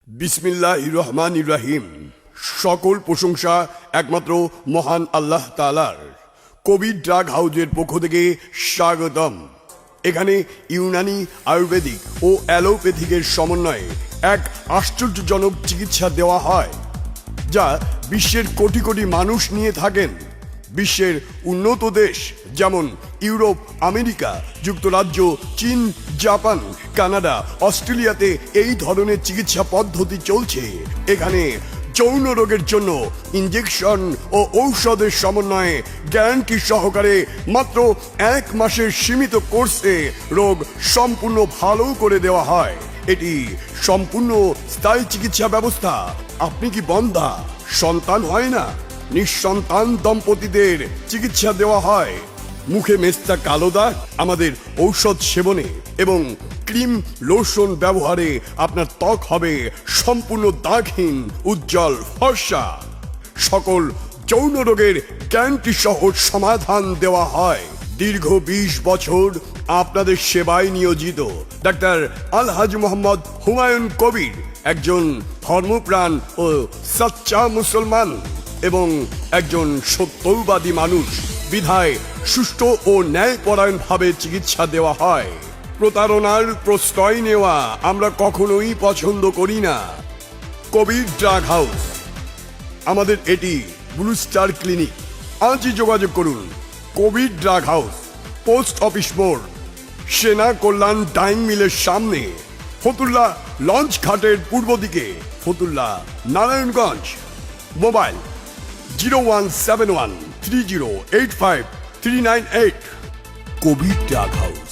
বিসমিল্লাহির রহমানির রহিম। সকল প্রশংসা একমাত্র মহান আল্লাহ তাআলার। কোভিড ড্রাগ হাউজের পক্ষ থেকে স্বাগতম। এখানে ইউনানি, আয়ুর্বেদিক ও অ্যালোপ্যাথিকের সমন্বয়ে এক আশ্চর্যজনক চিকিৎসা দেওয়া হয়, যা বিশ্বের কোটি কোটি মানুষ নিয়ে থাকেন। বিশ্বের উন্নত দেশ যেমন ইউরোপ, আমেরিকা যুক্তরাজ্য, চীন, জাপান, কানাডা, অস্ট্রেলিয়াতে এই ধরনের চিকিৎসা পদ্ধতি চলছে। এখানে যৌন রোগের জন্য ইনজেকশন ও ঔষধের সমন্বয়ে গ্যারান্টি সহকারে মাত্র 1 মাসের সীমিত কোর্সে রোগ সম্পূর্ণ ভালো করে দেওয়া হয়। এটি সম্পূর্ণ স্থায়ী চিকিৎসা ব্যবস্থা। আপনি কি বন্ধ্যা, সন্তান হয় না? নিঃসন্তান দম্পতিদের চিকিৎসা দেওয়া হয়। মুখে মেস্তা, কালো দাগ আমাদের ঔষধ সেবনে এবং ক্রিম, লোশন ব্যবহারে আপনার ত্বক হবে সম্পূর্ণ দাগহীন, উজ্জ্বল, ফর্সা। সকল যৌন রোগের গ্যারান্টি সহ সমাধান দেওয়া হয়। দীর্ঘ 20 বছর আপনাদের সেবায় নিয়োজিত ডাক্তার আলহাজি মোহাম্মদ হুমায়ুন কবির একজন ধর্মপ্রাণ ও সচ্চা মুসলমান এবং একজন সত্যবাদী মানুষ বিধায় সুষ্ঠু ও ন্যায়পরায়ণভাবে চিকিৎসা দেওয়া হয়। প্রতারণার প্রশ্রয় নেওয়া আমরা কখনোই পছন্দ করি না। কোভিড ড্রাগ হাউস, আমাদের এটি ব্লু স্টার ক্লিনিক। আজই যোগাযোগ করুন। Covid drug house, post office মোড়, সেনা কল্যাণ ডাইং মিলের সামনে, ফতুল্লা লঞ্চ ঘাটের পূর্ব দিকে, Fatullah, Narayanganj. Mobile 0171308539 Covid drug house.